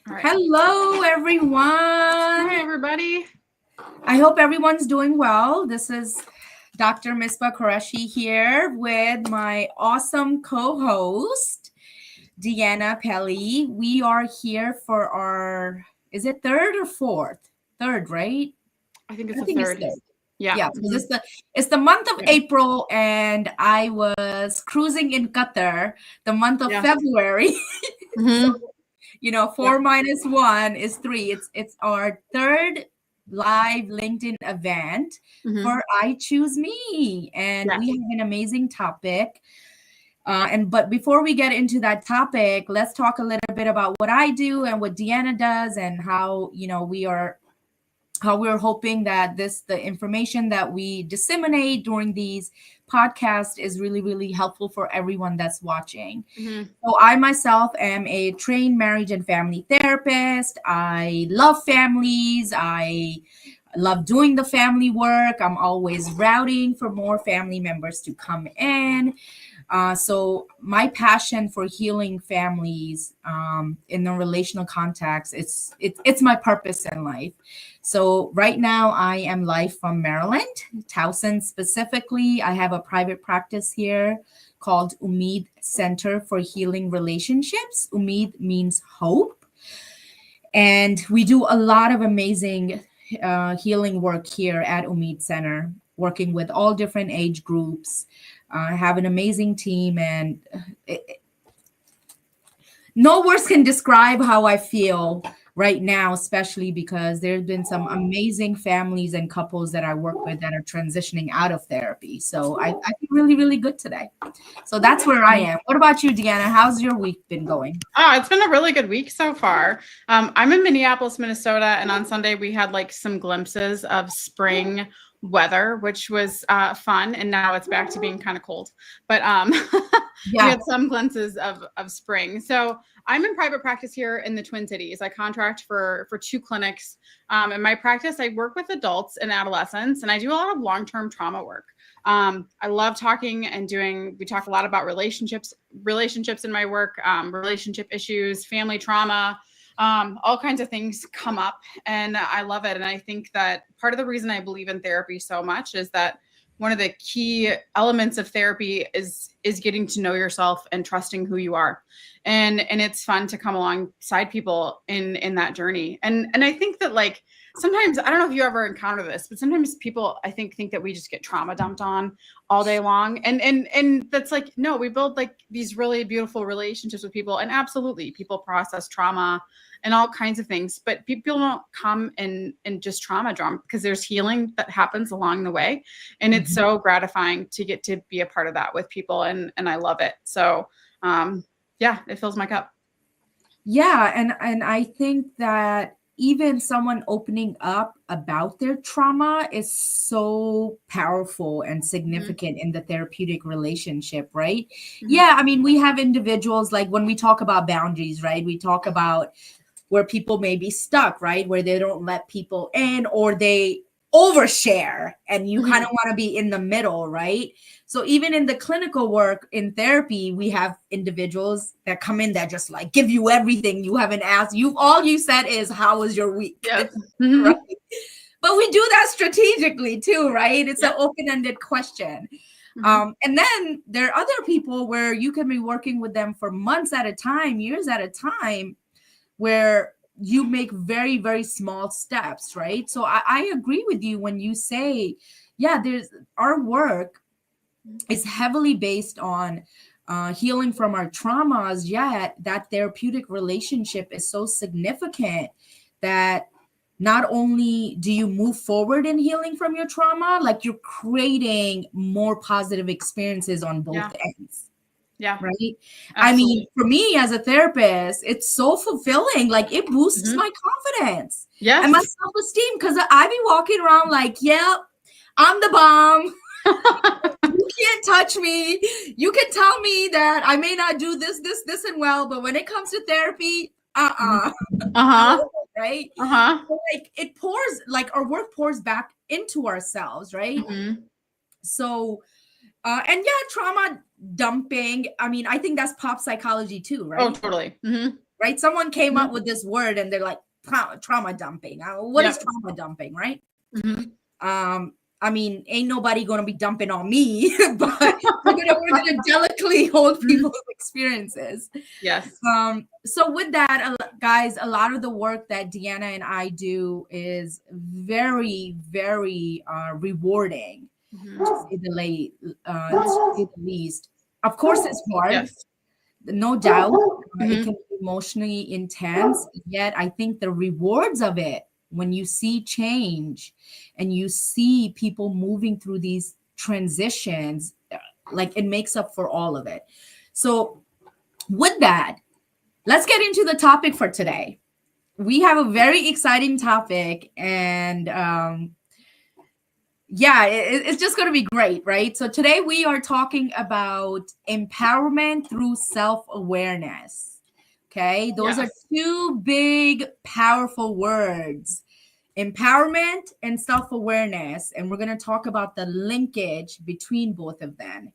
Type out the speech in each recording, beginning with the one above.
All right. Hello, everyone. Hi, everybody. I hope everyone's doing well. This is Dr. Misbah Qureshi here with my awesome co-host, Deanna Pelly. We are here for our, is it third or fourth? Third, right? I think it's I the think it's third. third. Yeah. Yeah, because it's the month of Yeah. April, and I was cruising in Qatar the month of February. Mm-hmm. 4 minus 1 is 3. It's our third live LinkedIn event for I Choose Me, and we have an amazing topic. But before we get into that topic, let's talk a little bit about what I do and what Deanna does, and how we're hoping that the information that we disseminate during these podcasts is really, really helpful for everyone that's watching. So I myself am a trained marriage and family therapist. I love families. I love doing the family work. I'm always routing for more family members to come in. So my passion for healing families in the relational context, it's my purpose in life. So right now I am live from Maryland, Towson specifically. I have a private practice here called Umeed Center for Healing Relationships. Umeed means hope. And we do a lot of amazing healing work here at Umeed Center, working with all different age groups. I have an amazing team, and no words can describe how I feel right now, especially because there's been some amazing families and couples that I work with that are transitioning out of therapy. So I feel really, really good today. So that's where I am. What about you, Deanna? How's your week been going? Oh, it's been a really good week so far. I'm in Minneapolis, Minnesota, and on Sunday we had like some glimpses of spring weather, which was fun. And now it's back to being kind of cold, but we had some glimpses of spring. So I'm in private practice here in the Twin Cities. I contract for 2 clinics. In my practice, I work with adults and adolescents, and I do a lot of long-term trauma work. I love talking and we talk a lot about relationships in my work, relationship issues, family trauma, all kinds of things come up, and I love it. And I think that part of the reason I believe in therapy so much is that one of the key elements of therapy is getting to know yourself and trusting who you are. And it's fun to come alongside people in that journey. And I think that, like, sometimes, I don't know if you ever encounter this, but sometimes people, I think that we just get trauma dumped on all day long. And that's like, no, we build like these really beautiful relationships with people. And absolutely, people process trauma and all kinds of things, but people don't come and just trauma dump, because there's healing that happens along the way. And it's so gratifying to get to be a part of that with people. And I love it. So, yeah, it fills my cup. Yeah. And I think that even someone opening up about their trauma is so powerful and significant in the therapeutic relationship, right? Yeah. I mean, we have individuals, like when we talk about boundaries, right? We talk about where people may be stuck, right? Where they don't let people in, or they overshare, and you kind of want to be in the middle, right? So even in the clinical work in therapy, we have individuals that come in that just like give you everything you haven't asked. All you said is, how was your week? Yes. Right? But we do that strategically too, right? It's an open-ended question. And then there are other people where you can be working with them for months at a time, years at a time, where you make very, very small steps, right? So I agree with you when you say, yeah, our work is heavily based on healing from our traumas, yet that therapeutic relationship is so significant that not only do you move forward in healing from your trauma, like you're creating more positive experiences on both ends. Yeah. Right. Absolutely. I mean, for me as a therapist, it's so fulfilling. Like, it boosts my confidence and my self-esteem, because I be walking around like, yeah, I'm the bomb. You can't touch me. You can tell me that I may not do this, and well, but when it comes to therapy, right? So, like, it pours, like our work pours back into ourselves, right? So, and yeah, trauma dumping. I mean, I think that's pop psychology too, right? Oh, totally. right? Someone came up with this word and they're like trauma dumping. What is trauma dumping, right? I mean, ain't nobody gonna be dumping on me, but we're gonna delicately hold people's experiences. Yes. So with that, guys, a lot of the work that Deanna and I do is very, very rewarding, to say the least. Of course, it's hard. Yes. No doubt. It can be emotionally intense, yet I think the rewards of it, when you see change and you see people moving through these transitions, like it makes up for all of it. So with that, let's get into the topic for today. We have a very exciting topic, and it's just going to be great, right? So today we are talking about empowerment through self-awareness. Okay, those are two big, powerful words: empowerment and self-awareness. And we're going to talk about the linkage between both of them.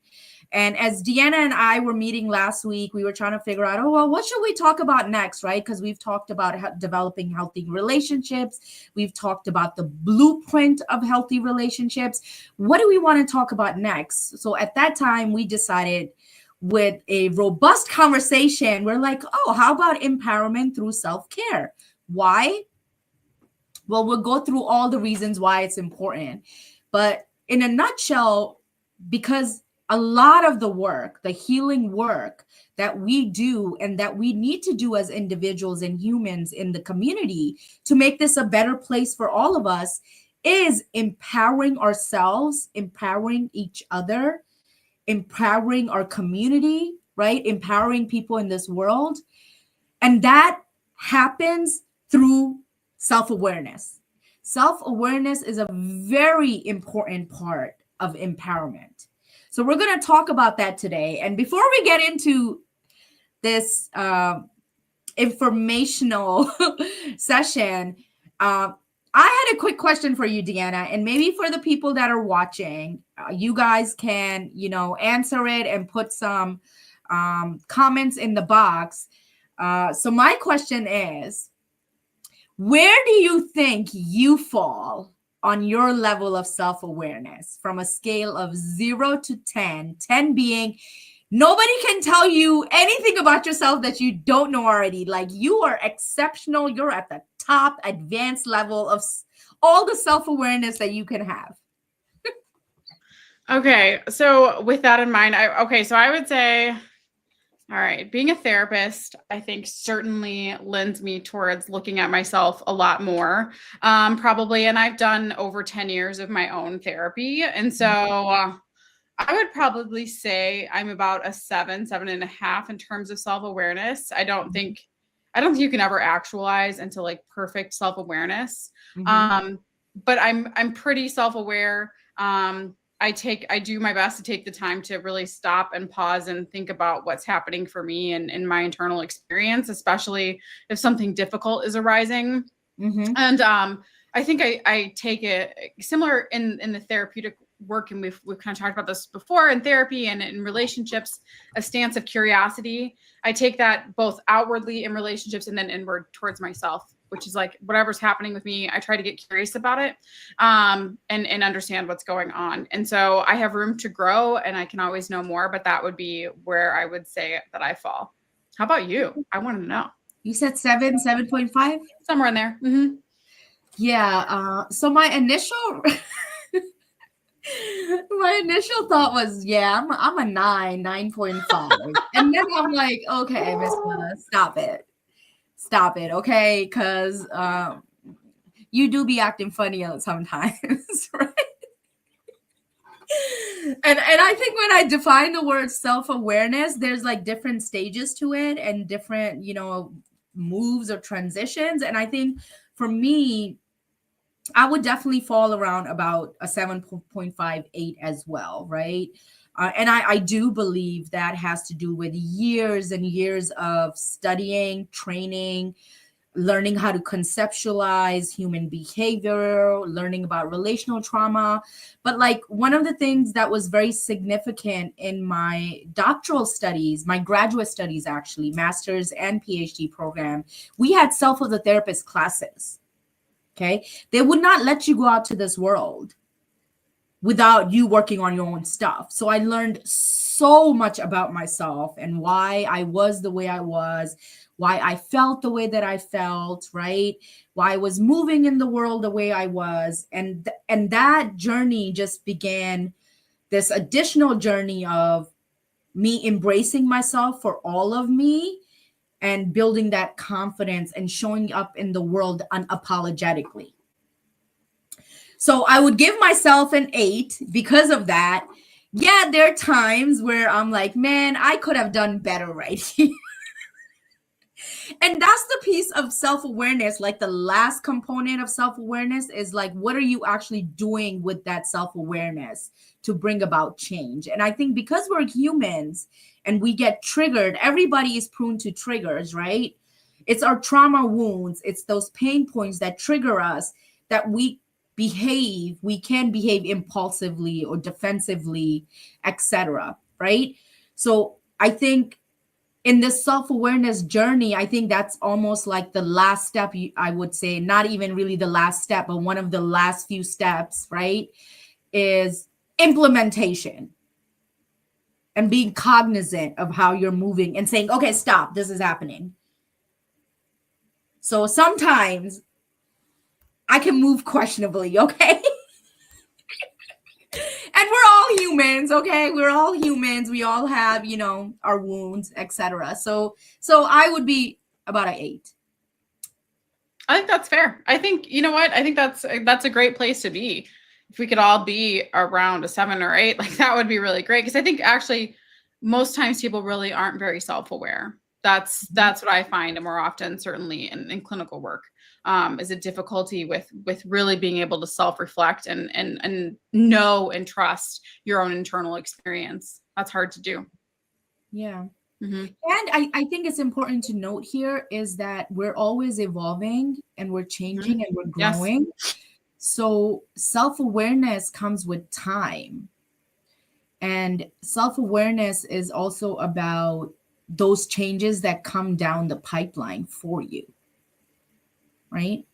And as Deanna and I were meeting last week, we were trying to figure out, what should we talk about next, right? Because we've talked about developing healthy relationships. We've talked about the blueprint of healthy relationships. What do we want to talk about next? So at that time, we decided, with a robust conversation, we're like, how about empowerment through self-care? Why? Well, we'll go through all the reasons why it's important. But in a nutshell, because a lot of the work, the healing work that we do and that we need to do as individuals and humans in the community to make this a better place for all of us, is empowering ourselves, empowering each other, empowering our community, right? Empowering people in this world. And that happens through self-awareness. Self-awareness is a very important part of empowerment. So we're going to talk about that today. And before we get into this informational session, I had a quick question for you, Deanna, and maybe for the people that are watching, you guys can, answer it and put some comments in the box. So my question is, where do you think you fall on your level of self-awareness from a scale of 0 to 10, 10 being nobody can tell you anything about yourself that you don't know already? Like, you are exceptional. You're at the top advanced level of all the self-awareness that you can have. Okay. So with that in mind, I would say, all right, being a therapist, I think certainly lends me towards looking at myself a lot more, probably. And I've done over 10 years of my own therapy. And so I would probably say I'm about a 7.5 in terms of self-awareness. I don't think you can ever actualize into like perfect self-awareness. But I'm pretty self-aware. I do my best to take the time to really stop and pause and think about what's happening for me and in my internal experience, especially if something difficult is arising. And I think I take it similar in the therapeutic work, and we've kind of talked about this before in therapy and in relationships, a stance of curiosity. I take that both outwardly in relationships and then inward towards myself, which is like whatever's happening with me, I try to get curious about it and understand what's going on. And so I have room to grow and I can always know more, but that would be where I would say that I fall. How about you? I want to know. You said 7.5? Somewhere in there. Yeah. So my initial thought was, I'm a 9.5. And then I'm like, okay, Miss Mona, stop it, okay? Because you do be acting funny sometimes, right? And I think when I define the word self-awareness, there's like different stages to it and different, moves or transitions. And I think for me, I would definitely fall around about a 7.58 as well, right? And I do believe that has to do with years and years of studying, training, learning how to conceptualize human behavior, learning about relational trauma. But like one of the things that was very significant in my doctoral studies, my graduate studies, actually, master's and PhD program, we had self of the therapist classes. Okay. They would not let you go out to this world without you working on your own stuff. So I learned so much about myself and why I was the way I was, why I felt the way that I felt, right? Why I was moving in the world the way I was. And that journey just began this additional journey of me embracing myself for all of me and building that confidence and showing up in the world unapologetically. So I would give myself an 8 because of that. Yeah, there are times where I'm like, man, I could have done better right here. And that's the piece of self-awareness. Like the last component of self-awareness is like, what are you actually doing with that self-awareness to bring about change? And I think because we're humans and we get triggered, everybody is prone to triggers, right? It's our trauma wounds. It's those pain points that trigger us that we can behave impulsively or defensively, etc. Right? So I think in this self-awareness journey, I think that's almost like the last step. I would say, not even really the last step, but one of the last few steps, right, is implementation and being cognizant of how you're moving and saying, okay, stop, this is happening. So sometimes I can move questionably, okay? And we're all humans, okay? We're all humans. We all have, our wounds, etc. So I would be about an 8. I think that's fair. I think, you know what? I think that's a great place to be. If we could all be around a 7 or 8, like that would be really great. Because I think actually most times people really aren't very self-aware. That's what I find, and more often, certainly in clinical work, is a difficulty with really being able to self-reflect and know and trust your own internal experience. That's hard to do. Yeah. Mm-hmm. And I think it's important to note here is that we're always evolving and we're changing and we're growing. Yes. So self-awareness comes with time. And self-awareness is also about those changes that come down the pipeline for you, right?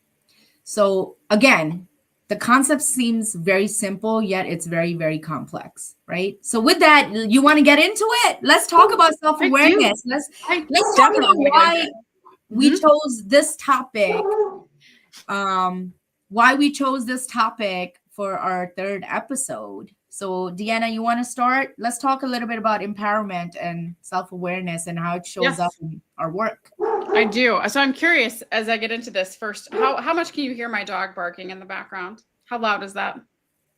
So again, the concept seems very simple, yet it's very, very complex, right? So with that, you want to get into it? Let's talk about self-awareness. Let's talk about why we chose this topic. Why we chose this topic for our 3rd episode. So Deanna, you want to start? Let's talk a little bit about empowerment and self-awareness and how it shows up in our work. I do. So I'm curious, as I get into this first, how much can you hear my dog barking in the background? How loud is that?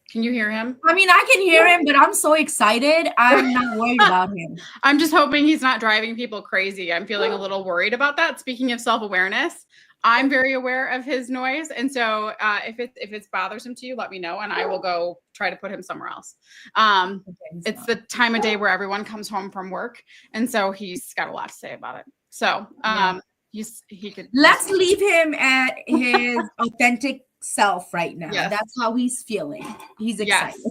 Can you hear him? I mean, I can hear him, but I'm so excited. I'm not worried about him. I'm just hoping he's not driving people crazy. I'm feeling a little worried about that. Speaking of self-awareness, I'm very aware of his noise. And so if it's bothersome to you, let me know and I will go try to put him somewhere else. It's the time of day where everyone comes home from work. And so he's got a lot to say about it. So he could. Let's leave him at his authentic self right now. Yes. That's how he's feeling. He's excited.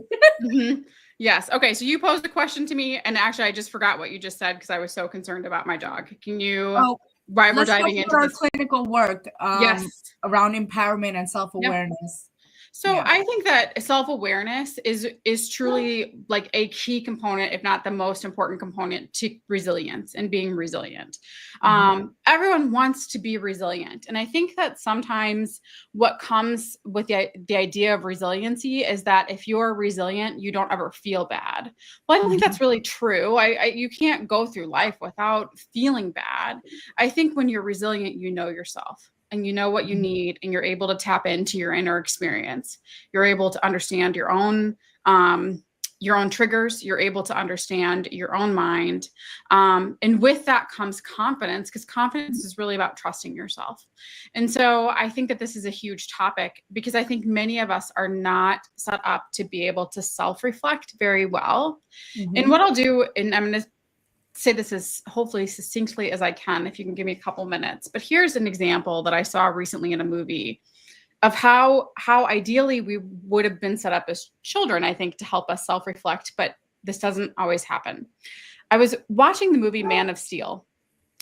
Yes. Yes. Okay. So you posed a question to me, and actually I just forgot what you just said because I was so concerned about my dog. Can you... Why we're diving into our clinical work around empowerment and self-awareness. Yep. So I think that self-awareness is truly like a key component, if not the most important component to resilience and being resilient. Everyone wants to be resilient. And I think that sometimes what comes with the idea of resiliency is that if you're resilient, you don't ever feel bad. Well, I don't think that's really true. You can't go through life without feeling bad. I think when you're resilient, you know yourself. And you know what you need, and you're able to tap into your inner experience. You're able to understand your own triggers. You're able to understand your own mind. And with that comes confidence, because confidence is really about trusting yourself. And so I think that this is a huge topic because I think many of us are not set up to be able to self-reflect very well. And what I'll do, and I'm going to say this as hopefully succinctly as I can, if you can give me a couple minutes. But here's an example that I saw recently in a movie of how ideally we would have been set up as children, I think, to help us self-reflect, but this doesn't always happen. I was watching the movie Man of Steel,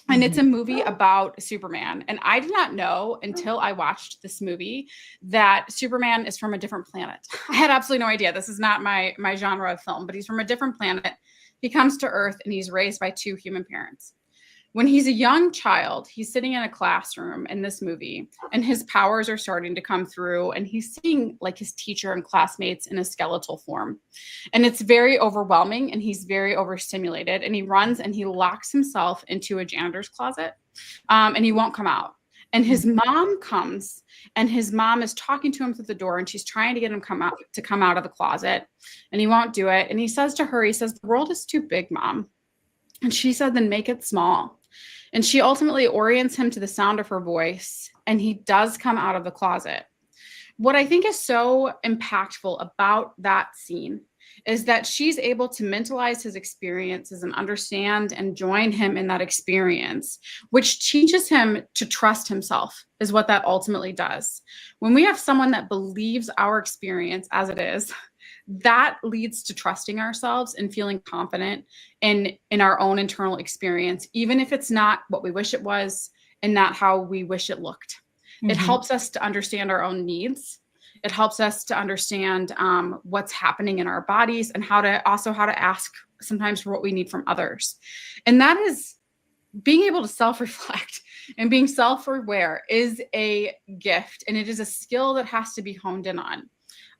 and it's a movie about Superman. And I did not know until I watched this movie that Superman is from a different planet. I had absolutely no idea. This is not my genre of film, but he's from a different planet. He comes to Earth and he's raised by 2 human parents. When he's a young child, he's sitting in a classroom in this movie, and his powers are starting to come through, and he's seeing like his teacher and classmates in a skeletal form. And it's very overwhelming, and he's very overstimulated, and he runs and he locks himself into a janitor's closet, and he won't come out. And his mom comes, and his mom is talking to him through the door, and she's trying to get him come out of the closet, and he won't do it. And he says to her, he says, "The world is too big, Mom." And she said, "Then make it small." And she ultimately orients him to the sound of her voice, and he does come out of the closet. What I think is so impactful about that scene is that she's able to mentalize his experiences and understand and join him in that experience, which teaches him to trust himself, is what that ultimately does. When we have someone that believes our experience as it is, that leads to trusting ourselves and feeling confident in our own internal experience, even if it's not what we wish it was and not how we wish it looked. It helps us to understand our own needs. It helps us to understand what's happening in our bodies, and how to ask sometimes for what we need from others. And that is being able to self-reflect, and being self-aware is a gift, and it is a skill that has to be honed in on.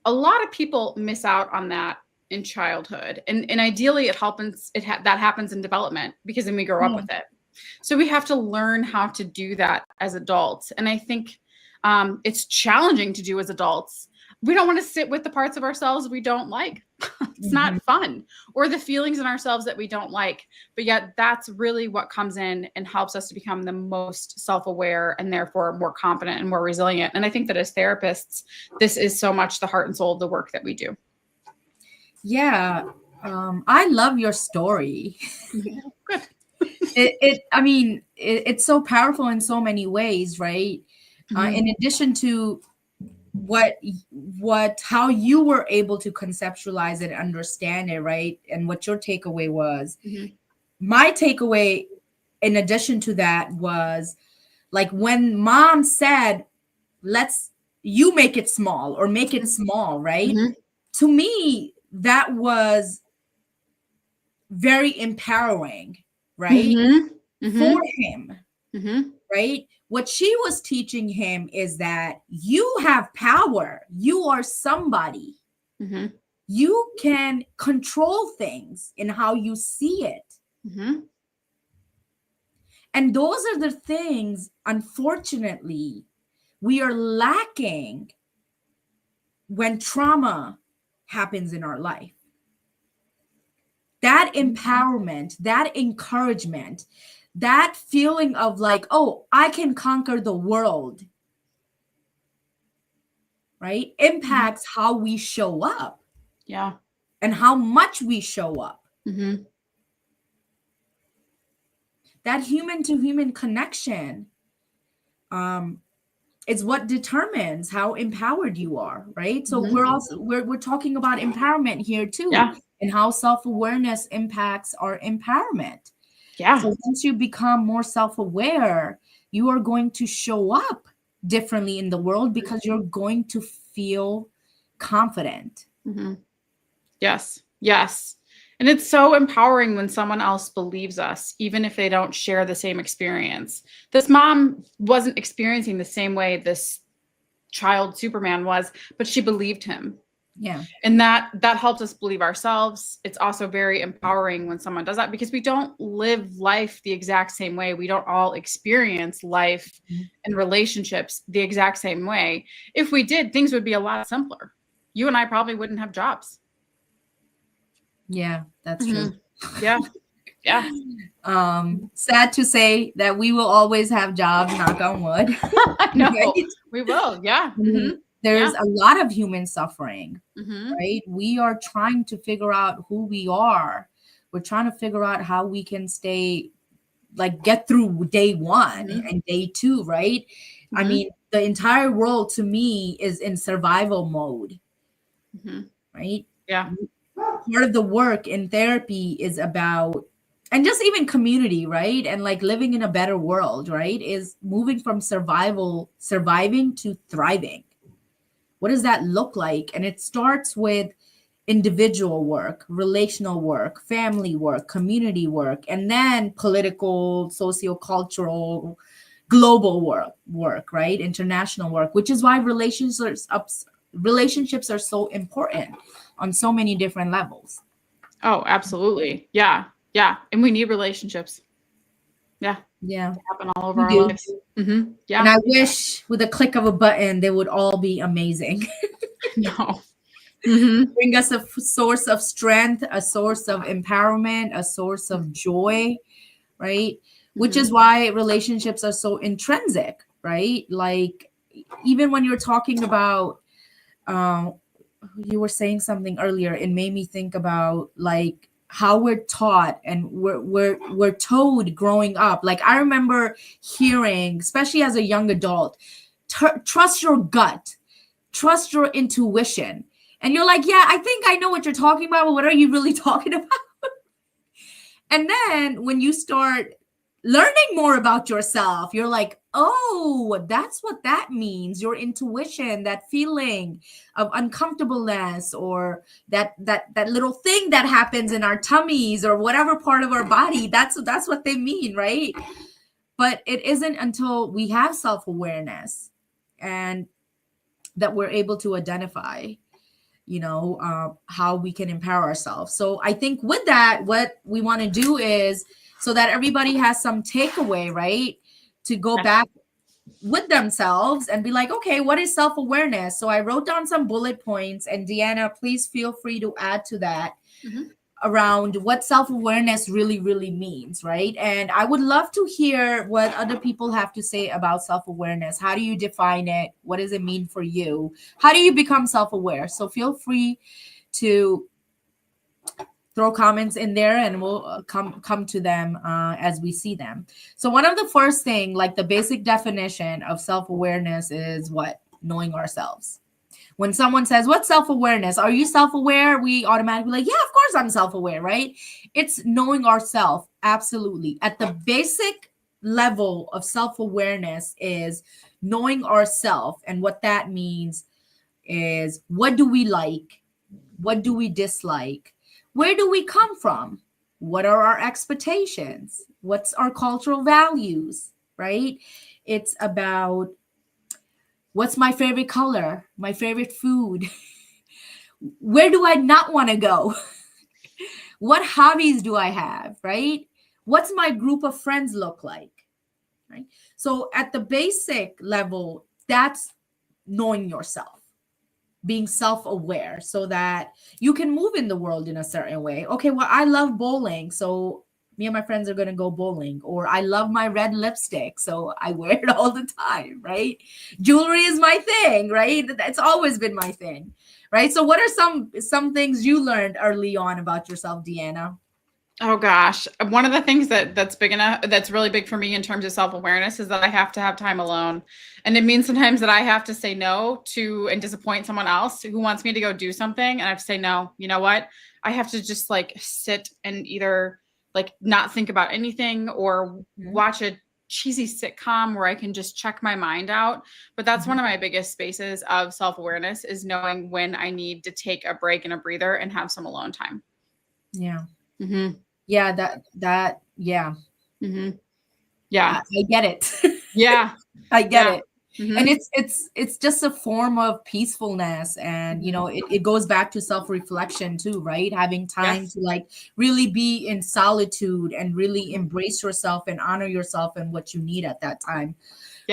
A lot of people miss out on that in childhood, and ideally that happens in development, because then we grow up with it. So we have to learn how to do that as adults. And I think it's challenging to do as adults. We don't want to sit with the parts of ourselves we don't like. It's not fun, or the feelings in ourselves that we don't like. But yet that's really what comes in and helps us to become the most self-aware, and therefore more confident and more resilient. And I think that as therapists, this is so much the heart and soul of the work that we do. Yeah. I love your story. Good. It's so powerful in so many ways, right? In addition to how you were able to conceptualize it, understand it, right? And what your takeaway was. My takeaway, in addition to that, was like when Mom said, you make it small, or make it small, right? To me, that was very empowering, right? For him, right? What she was teaching him is that you have power. You are somebody. You can control things in how you see it. And those are the things, unfortunately, we are lacking when trauma happens in our life. That empowerment, that encouragement, that feeling of like, oh, I can conquer the world, right? Impacts how we show up. Yeah. And how much we show up. That human to human connection is what determines how empowered you are, right? So we're talking about empowerment here too, and how self-awareness impacts our empowerment. Yeah. So once you become more self-aware, you are going to show up differently in the world, because you're going to feel confident. Yes. And it's so empowering when someone else believes us, even if they don't share the same experience. This mom wasn't experiencing the same way this child Superman was, but she believed him. Yeah. And that helps us believe ourselves. It's also very empowering when someone does that, because we don't live life the exact same way. We don't all experience life and relationships the exact same way. If we did, things would be a lot simpler. You and I probably wouldn't have jobs. Yeah, that's true. Yeah. Sad to say that we will always have jobs, knock on wood. No, we will. Yeah. There's a lot of human suffering, right? We are trying to figure out who we are. We're trying to figure out how we can stay, like, get through day one and day two, right? I mean, the entire world to me is in survival mode, right? Yeah. Part of the work in therapy is about, and just even community, right? And like living in a better world, right? Is moving from surviving to thriving. What does that look like? And it starts with individual work, relational work, family work, community work, and then political, socio-cultural, global work, right? International work, which is why relationships are so important on so many different levels. Oh, absolutely. Yeah. Yeah. And we need relationships. Yeah. Yeah. They happen all over We our do. lives. Yeah. And I wish with a click of a button, they would all be amazing. No. Bring us a source of strength, a source of empowerment, a source of joy, right? Which is why relationships are so intrinsic, right? Like, even when you're talking about, you were saying something earlier, it made me think about like how we're taught and we're told growing up. Like, I remember hearing, especially as a young adult, trust your gut, trust your intuition. And you're like, yeah, I think I know what you're talking about, but what are you really talking about? And then when you start learning more about yourself, you're like, oh, that's what that means. Your intuition, that feeling of uncomfortableness, or that little thing that happens in our tummies or whatever part of our body, that's what they mean, right? But it isn't until we have self-awareness and that we're able to identify, how we can empower ourselves. So I think with that, what we want to do is, so that everybody has some takeaway, right? To go back with themselves and be like, okay, what is self-awareness? So I wrote down some bullet points, and Deanna, please feel free to add to that around what self-awareness really, really means, right? And I would love to hear what other people have to say about self-awareness. How do you define it? What does it mean for you? How do you become self-aware? So feel free to throw comments in there, and we'll come to them as we see them. So one of the first thing, like the basic definition of self-awareness, is what? Knowing ourselves. When someone says, what's self-awareness? Are you self-aware? We automatically like, yeah, of course I'm self-aware, right? It's knowing ourselves. Absolutely. At the basic level of self-awareness is knowing ourselves. And what that means is, what do we like? What do we dislike? Where do we come from? What are our expectations? What's our cultural values, right? It's about, what's my favorite color? My favorite food? Where do I not want to go? What hobbies do I have, right? What's my group of friends look like, right? So at the basic level, that's knowing yourself, being self-aware, so that you can move in the world in a certain way. Okay, well, I love bowling, so me and my friends are going to go bowling. Or I love my red lipstick, so I wear it all the time, right? Jewelry is my thing, right? That's always been my thing, right? So what are some things you learned early on about yourself, Deanna? Oh gosh. One of the things that's really big for me in terms of self-awareness is that I have to have time alone. And it means sometimes that I have to say no to and disappoint someone else who wants me to go do something. And I have to say, no, you know what? I have to just like sit and either like not think about anything or watch a cheesy sitcom where I can just check my mind out. But that's one of my biggest spaces of self-awareness, is knowing when I need to take a break and a breather and have some alone time. Yeah. Yeah, yeah. Yeah. I get it. Yeah. I get it. Mm-hmm. And it's just a form of peacefulness, and it goes back to self-reflection too, right? Having time to like really be in solitude and really embrace yourself and honor yourself and what you need at that time.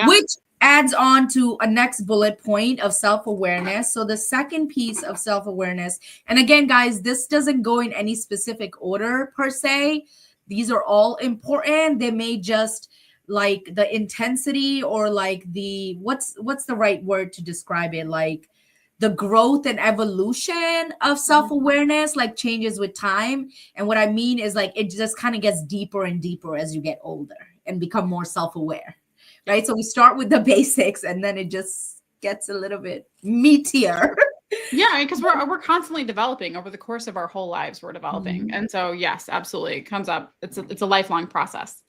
Which adds on to a next bullet point of self-awareness. So the second piece of self-awareness, and again, guys, this doesn't go in any specific order per se. These are all important. They may just like the intensity, or like the what's the right word to describe it, like the growth and evolution of self-awareness like changes with time. And what I mean is like it just kind of gets deeper and deeper as you get older and become more self-aware, right? So we start with the basics and then it just gets a little bit meatier. Yeah, because we're constantly developing over the course of our whole lives. We're developing, and so yes, absolutely, it comes up. It's a lifelong process.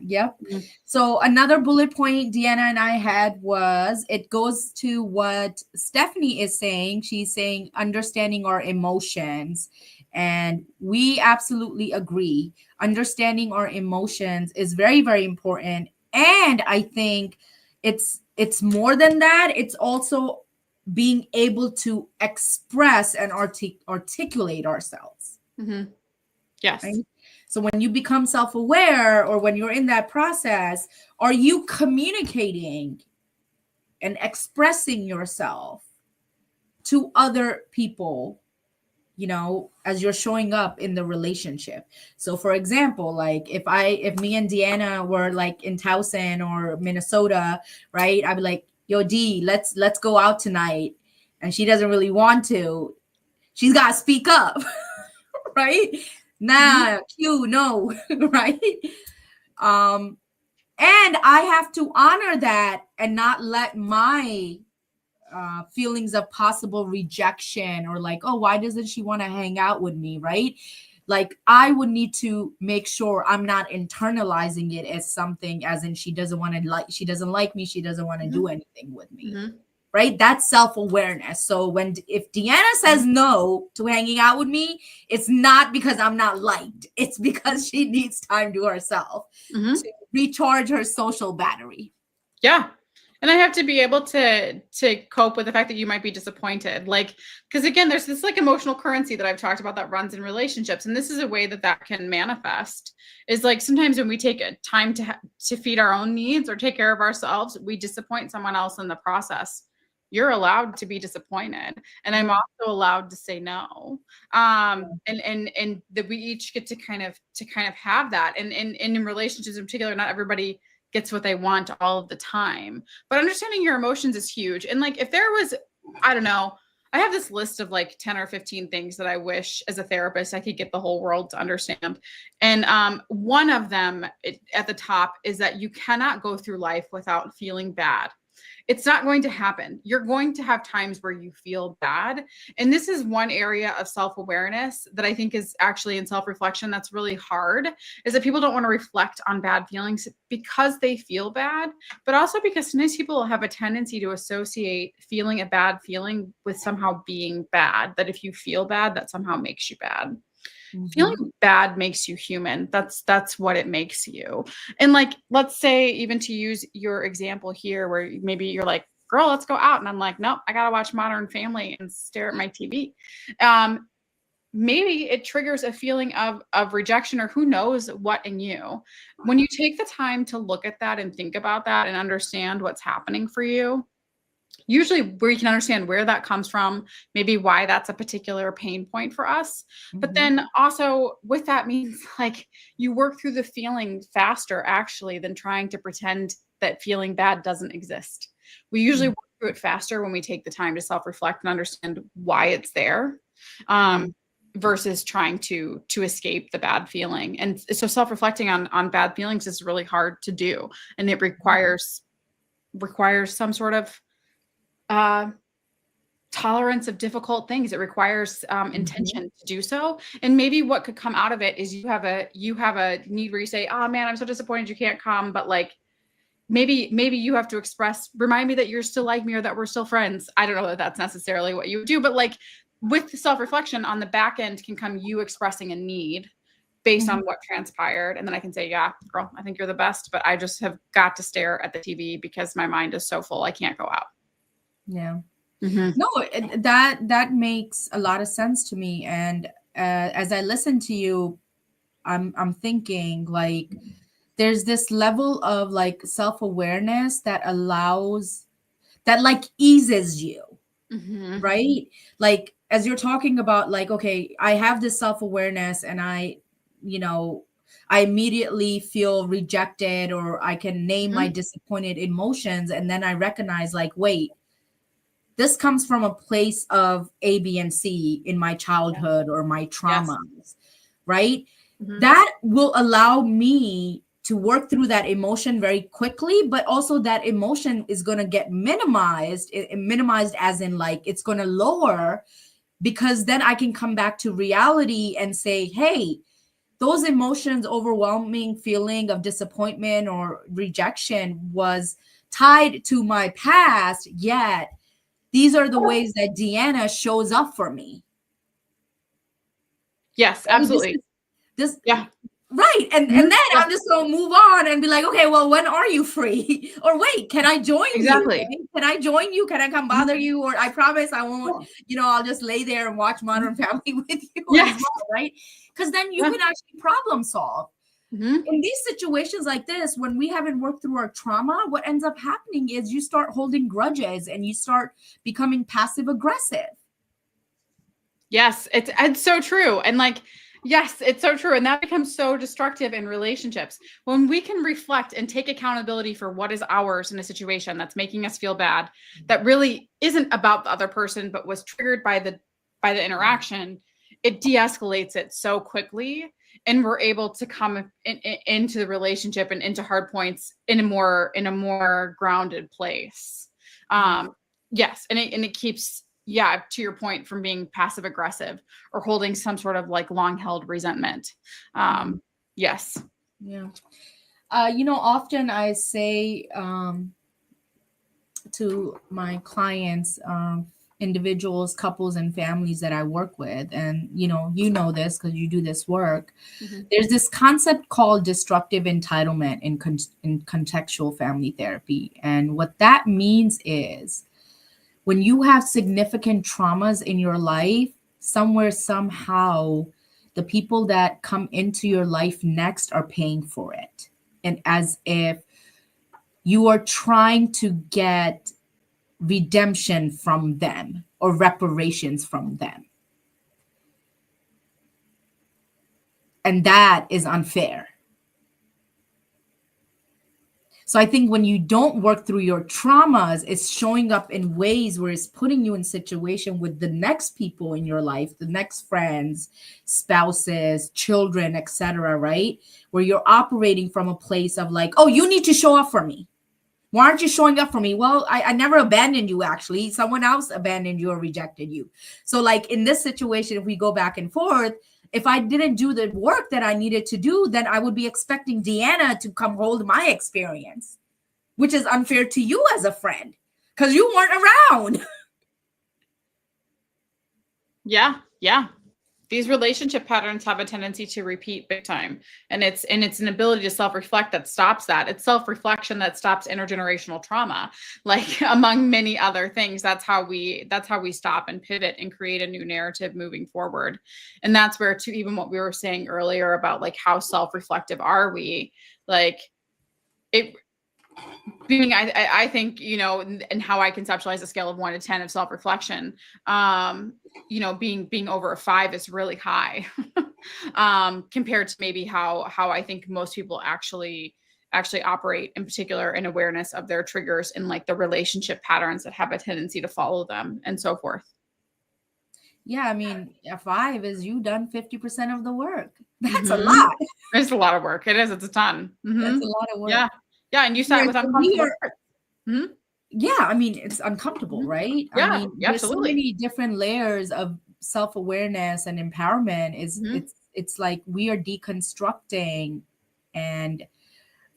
Yep. So another bullet point Deanna and I had was it goes to what Stephanie is saying. She's saying understanding our emotions. And we absolutely agree. Understanding our emotions is very, very important. And I think it's more than that. It's also being able to express and articulate ourselves. Mm-hmm. Yes. Right? So when you become self-aware or when you're in that process, are you communicating and expressing yourself to other people, you know, as you're showing up in the relationship? So for example, like if me and Deanna were like in Towson or Minnesota, right? I'd be like, yo, D, let's go out tonight. And she doesn't really want to. She's got to speak up, right? Nah, Q, no, right? And I have to honor that and not let my feelings of possible rejection or like, oh, why doesn't she want to hang out with me, right? Like I would need to make sure I'm not internalizing it as something as in she doesn't like me, she doesn't want to do anything with me. Right? That's self-awareness. So if Deanna says no to hanging out with me, it's not because I'm not liked. It's because she needs time to herself to recharge her social battery. Yeah. And I have to be able to cope with the fact that you might be disappointed. Like, because again, there's this like emotional currency that I've talked about that runs in relationships. And this is a way that can manifest is like sometimes when we take a time to feed our own needs or take care of ourselves, we disappoint someone else in the process. You're allowed to be disappointed, and I'm also allowed to say no. And that we each get to kind of have that. And in relationships in particular, not everybody gets what they want all of the time. But understanding your emotions is huge. And like if there was, I don't know, I have this list of like 10 or 15 things that I wish as a therapist I could get the whole world to understand. And one of them at the top is that you cannot go through life without feeling bad. It's not going to happen. You're going to have times where you feel bad. And this is one area of self-awareness that I think is actually in self-reflection that's really hard, is that people don't want to reflect on bad feelings because they feel bad, but also because sometimes people have a tendency to associate feeling a bad feeling with somehow being bad, that if you feel bad, that somehow makes you bad. Feeling bad makes you human. That's what it makes you. And like, let's say even to use your example here, where maybe you're like, girl, let's go out. And I'm like, nope, I got to watch Modern Family and stare at my TV. Maybe it triggers a feeling of rejection or who knows what in you. When you take the time to look at that and think about that and understand what's happening for you, usually where you can understand where that comes from, maybe why that's a particular pain point for us. But then also with that means like you work through the feeling faster actually than trying to pretend that feeling bad doesn't exist. We usually work through it faster when we take the time to self-reflect and understand why it's there. Versus trying to escape the bad feeling. And so self-reflecting on bad feelings is really hard to do. And it requires some sort of tolerance of difficult things. It requires intention to do so. And maybe what could come out of it is you have a need where you say, oh man, I'm so disappointed you can't come. But like, maybe you have to remind me that you're still like me or that we're still friends. I don't know that that's necessarily what you would do, but like with the self-reflection on the back end can come you expressing a need based on what transpired. And then I can say, yeah, girl, I think you're the best, but I just have got to stare at the TV because my mind is so full. I can't go out. Yeah. No, that makes a lot of sense to me. And as I listen to you, I'm thinking like there's this level of like self-awareness that like eases you, right? Like as you're talking about like, okay, I have this self-awareness and I immediately feel rejected or I can name my disappointed emotions. And then I recognize like, wait, this comes from a place of A, B, and C in my childhood or my traumas, right? Mhm. That will allow me to work through that emotion very quickly, but also that emotion is going to get minimized as in like it's going to lower, because then I can come back to reality and say, hey, those emotions, overwhelming feeling of disappointment or rejection was tied to my past, yet these are the ways that Deanna shows up for me. Yes, absolutely. This Yeah. right. And then I'm just gonna move on and be like, okay, well, when are you free? Or wait, can I join Exactly. you? Right? Can I join you? Can I come bother you? Or I promise I won't, I'll just lay there and watch Modern Family with you Yes. as well, right? Because then you can actually problem solve. Mhm. In these situations like this, when we haven't worked through our trauma, what ends up happening is you start holding grudges and you start becoming passive aggressive. Yes, it's so true. And like, yes, it's so true. And that becomes so destructive in relationships. When we can reflect and take accountability for what is ours in a situation that's making us feel bad, that really isn't about the other person, but was triggered by the interaction, it de-escalates it so quickly. And we're able to come into the relationship and into hard points in a more grounded place. Yes, and it keeps, to your point, from being passive aggressive or holding some sort of like long held resentment. Yes. Yeah. Often I say to my clients, individuals, couples, and families that I work with, and this because you do this work. Mm-hmm. There's this concept called destructive entitlement in contextual family therapy, and what that means is when you have significant traumas in your life, somewhere, somehow, the people that come into your life next are paying for it. And as if you are trying to get redemption from them or reparations from them. And that is unfair. So I think when you don't work through your traumas, it's showing up in ways where it's putting you in situation with the next people in your life, the next friends, spouses, children, etc., right? Where you're operating from a place of like, oh, you need to show up for me. Why aren't you showing up for me? Well, I never abandoned you, actually. Someone else abandoned you or rejected you. So like in this situation, if we go back and forth, if I didn't do the work that I needed to do, then I would be expecting Deanna to come hold my experience, which is unfair to you as a friend because you weren't around. Yeah. These relationship patterns have a tendency to repeat big time. And it's an ability to self-reflect that stops that. It's self-reflection that stops intergenerational trauma, like among many other things. That's how we stop and pivot and create a new narrative moving forward. And that's where, to even what we were saying earlier about like how self-reflective are we, like it being, I think, and how I conceptualize a scale of 1 to 10 of self-reflection, being over a 5 is really high, compared to maybe how I think most people actually operate, in particular in awareness of their triggers and like the relationship patterns that have a tendency to follow them and so forth. Yeah, I mean, a 5 is you done 50% of the work. That's a lot. It's a lot of work. It is. It's a ton. That's a lot of work. Yeah, and you sat with uncomfortable. Yeah, I mean, it's uncomfortable, right? Yeah, I mean, there's so absolutely. many different layers of self-awareness and empowerment. It's like we are deconstructing and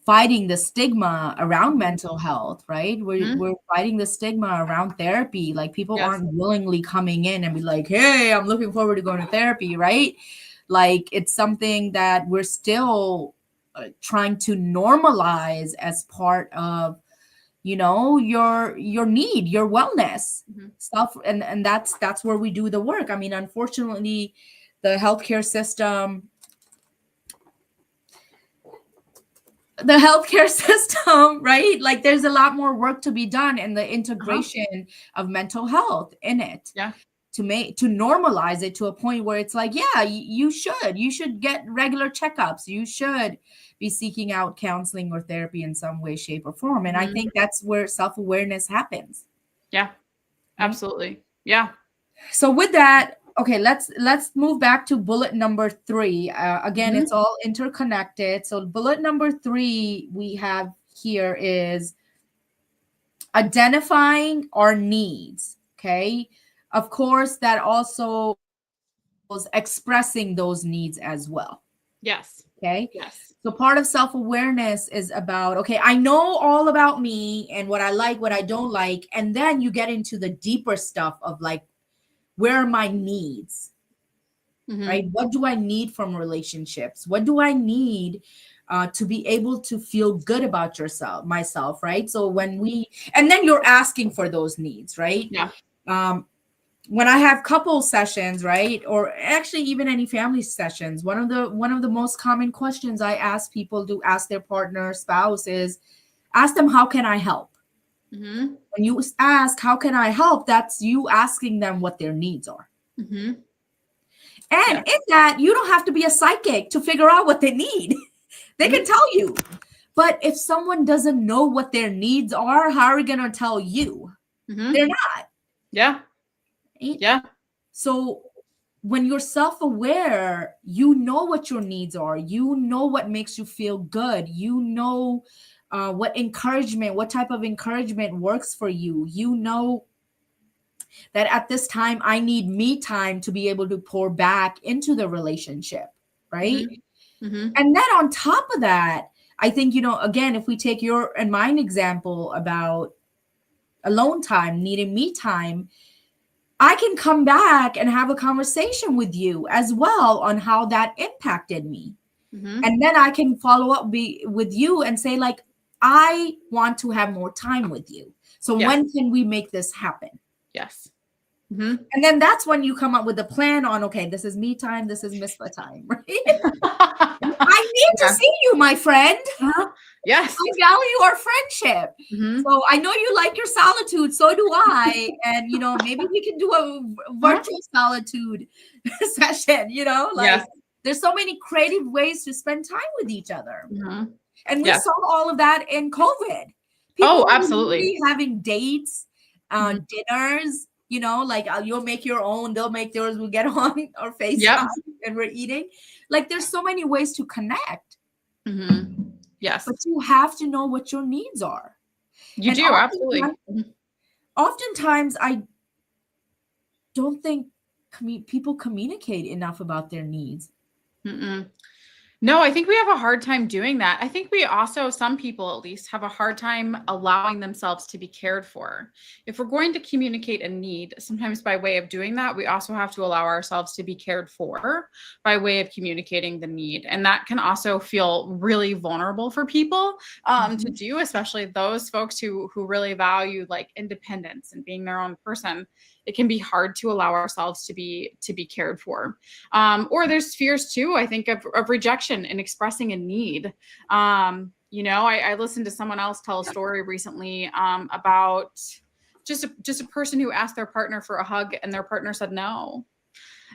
fighting the stigma around mental health, right? We're fighting the stigma around therapy. Like people aren't willingly coming in and be like, hey, I'm looking forward to going to therapy, right? Like it's something that we're still trying to normalize as part of your need, your wellness stuff, and that's where we do the work. I mean, unfortunately, the healthcare system, right? Like there's a lot more work to be done in the integration of mental health in it. Yeah. To normalize it to a point where it's like, yeah, you should get regular checkups. You should be seeking out counseling or therapy in some way, shape, or form. And I think that's where self-awareness happens. Yeah. Absolutely. Yeah. So with that, okay, let's move back to bullet number 3. Again, Mhm. it's all interconnected. So bullet number 3 we have here is identifying our needs. Okay, of course, that also is expressing those needs as well. Yes. Okay. Yes. So part of self-awareness is about, okay, I know all about me and what I like, what I don't like. And then you get into the deeper stuff of like, where are my needs? Mhm. Right? What do I need from relationships? What do I need to be able to feel good about myself, right? So and then you're asking for those needs, right? Yeah. Um, when I have couple sessions, right, or actually even any family sessions, one of the most common questions I ask people to ask their partner, spouse is, ask them, how can I help? Mhm. When you ask, how can I help? That's you asking them what their needs are. Mhm. And Yeah. in that, you don't have to be a psychic to figure out what they need. They can Mhm. tell you. But if someone doesn't know what their needs are, how are we going to tell you? Mhm. They're not. Yeah. Right? Yeah. So when you're self-aware, you know what your needs are. You know what makes you feel good. You know what type of encouragement works for you. You know that at this time, I need me time to be able to pour back into the relationship, right? Mhm. Mhm. And then on top of that, I think, again, if we take your and mine example about alone time, needing me time, I can come back and have a conversation with you as well on how that impacted me. Mhm. And then I can follow up with you and say, like, I want to have more time with you. So Yes. when can we make this happen? Yes. Mhm. And then that's when you come up with a plan on, okay, this is me time, this is Mispa time, right? I need to Yeah. see you, my friend. Uh-huh. Yes. I value our friendship. Mhm. So I know you like your solitude, so do I. And maybe we can do a Uh-huh. virtual solitude session, like Yes. there's so many creative ways to spend time with each other. Mhm. And we Yes. saw all of that in COVID. People Oh, were absolutely. literally having dates, Mhm. dinners, like you'll make your own, they'll make theirs, we'll get on our Yep. FaceTime and we're eating. Like there's so many ways to connect, Mhm. Yes. but you have to know what your needs are. You And do. Absolutely. oftentimes I don't think people communicate enough about their needs. Mm-mm. No, I think we have a hard time doing that. I think we also, some people at least, have a hard time allowing themselves to be cared for. If we're going to communicate a need, sometimes by way of doing that, we also have to allow ourselves to be cared for by way of communicating the need. And that can also feel really vulnerable for people to Mhm. do, especially those folks who really value like independence and being their own person. It can be hard to allow ourselves to be cared for. Or there's fears too, I think, of rejection and expressing a need. I listened to someone else tell a story recently about just a person who asked their partner for a hug and their partner said no.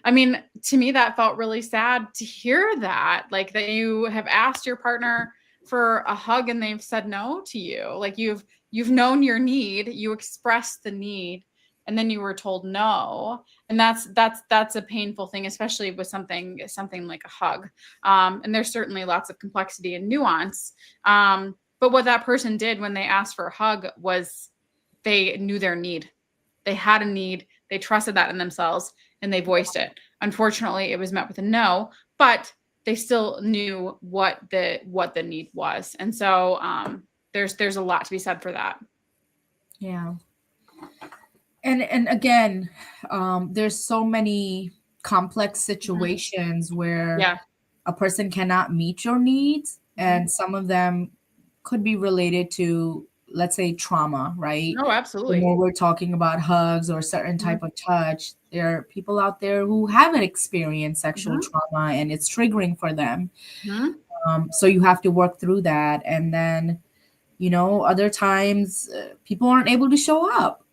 I mean, to me, that felt really sad to hear that, like that you have asked your partner for a hug and they've said no to you. Like you've known your need, you expressed the need, and then you were told no. And that's a painful thing, especially with something like a hug. And there's certainly lots of complexity and nuance. But what that person did when they asked for a hug was they knew their need. They had a need, they trusted that in themselves, and they voiced it. Unfortunately, it was met with a no, but they still knew what the need was. And so there's a lot to be said for that. Yeah. And again, there's so many complex situations where Yeah. a person cannot meet your needs, Mhm. and some of them could be related to, let's say, trauma, right? No, So absolutely. when we're talking about hugs or a certain Mhm. type of touch, there are people out there who haven't experienced sexual Mhm. trauma and it's triggering for them. Mhm. So you have to work through that. And then, other times people aren't able to show up.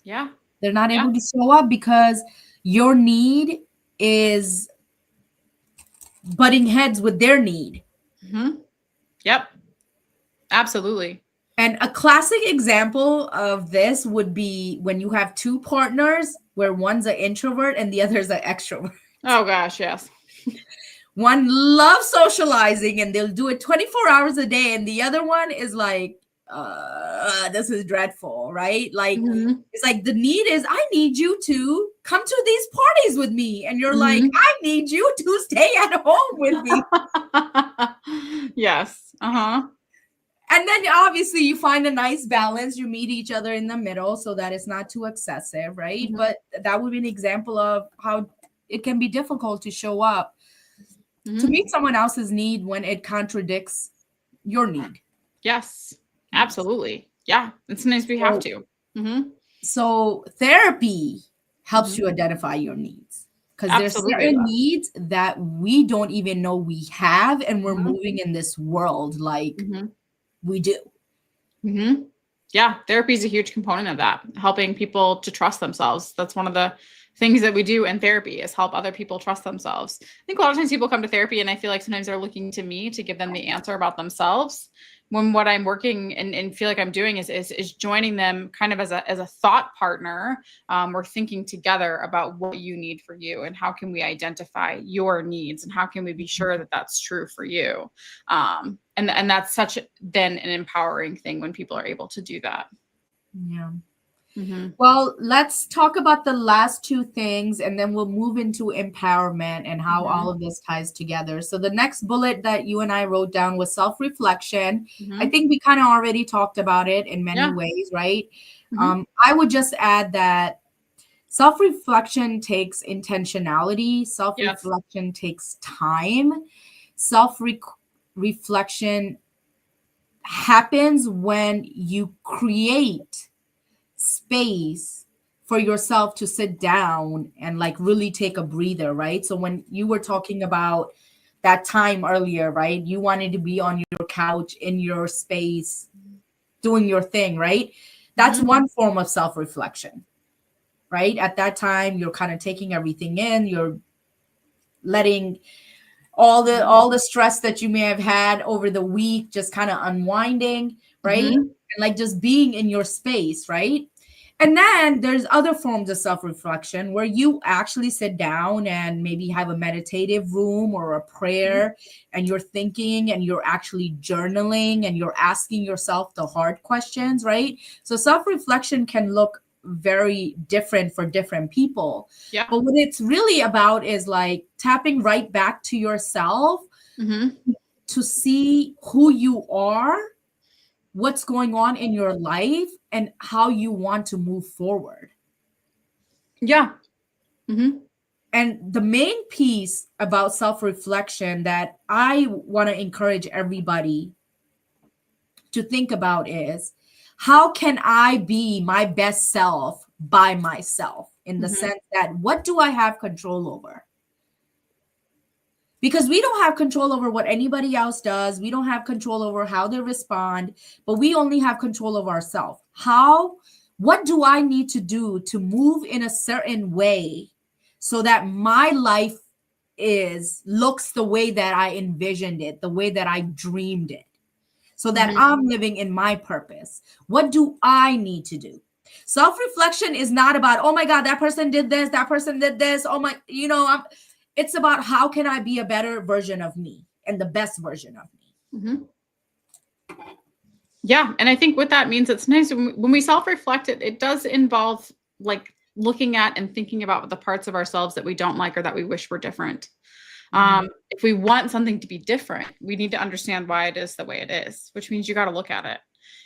Yeah. They're not Yeah. able to show up because your need is butting heads with their need. Mhm. Yep. Absolutely. And a classic example of this would be when you have two partners where one's an introvert and the other's an extrovert. Oh gosh, yes. One loves socializing and they'll do it 24 hours a day, and the other one is like, this is dreadful, right? Like, Mhm. it's like the need is, I need you to come to these parties with me. And you're like, Mhm. I need you to stay at home with me. Yes. Uh-huh. And then obviously you find a nice balance. You meet each other in the middle so that it's not too excessive, right? Mhm. But that would be an example of how it can be difficult to show up to Mhm. meet someone else's need when it contradicts your need. Yes. Absolutely. Yeah. And sometimes we have So, to. Mhm. so therapy helps Mhm. you identify your needs, because there's Absolutely. certain needs that we don't even know we have, and we're Mhm. moving in this world like Mhm. we do. Mhm. Yeah, therapy is a huge component of that, helping people to trust themselves. That's one of the things that we do in therapy is help other people trust themselves. I think a lot of times people come to therapy and I feel like sometimes they're looking to me to give them the answer about themselves. When what I'm working and feel like I'm doing is joining them kind of as a thought partner. We're thinking together about what you need for you and how can we identify your needs and how can we be sure that that's true for you. And that's such then an empowering thing when people are able to do that. Yeah. Mm-hmm. Well, let's talk about the last two things and then we'll move into empowerment and how Mm-hmm. all of this ties together. So, the next bullet that you and I wrote down was self reflection. I Mm-hmm. think we kind of already talked about it in many Yeah. ways, right? Mm-hmm. I would just add that self reflection takes intentionality, self Yes. reflection takes time, self reflection happens when you create space for yourself to sit down and like really take a breather, right? So when you were talking about that time earlier, right? You wanted to be on your couch in your space doing your thing, right? That's Mm-hmm. one form of self-reflection, right? At that time you're kind of taking everything in, you're letting all the stress that you may have had over the week just kind of unwinding, right? Mm-hmm. And like just being in your space, right? And then there's other forms of self-reflection where you actually sit down and maybe have a meditative room or a prayer and you're thinking and you're actually journaling and you're asking yourself the hard questions, right? So self-reflection can look very different for different people. Yeah. But what it's really about is like tapping right back to yourself Mm-hmm. to see who you are, what's going on in your life, and how you want to move forward. Yeah. Mm-hmm. And the main piece about self reflection that I want to encourage everybody to think about is, how can I be my best self by myself? In the Mm-hmm. sense that, what do I have control over? Because we don't have control over what anybody else does. We don't have control over how they respond, but we only have control of ourselves. What do I need to do to move in a certain way so that my life is looks the way that I envisioned it, the way that I dreamed it, so that Mm-hmm. I'm living in my purpose? What do I need to do? Self reflection is not about, oh my God, that person did this, that person did this. Oh my, it's about how can I be a better version of me and the best version of me. Mm-hmm. Yeah. And I think what that means, it's nice when we self-reflect, it does involve like looking at and thinking about the parts of ourselves that we don't like or that we wish were different. If we want something to be different, we need to understand why it is the way it is, which means you got to look at it.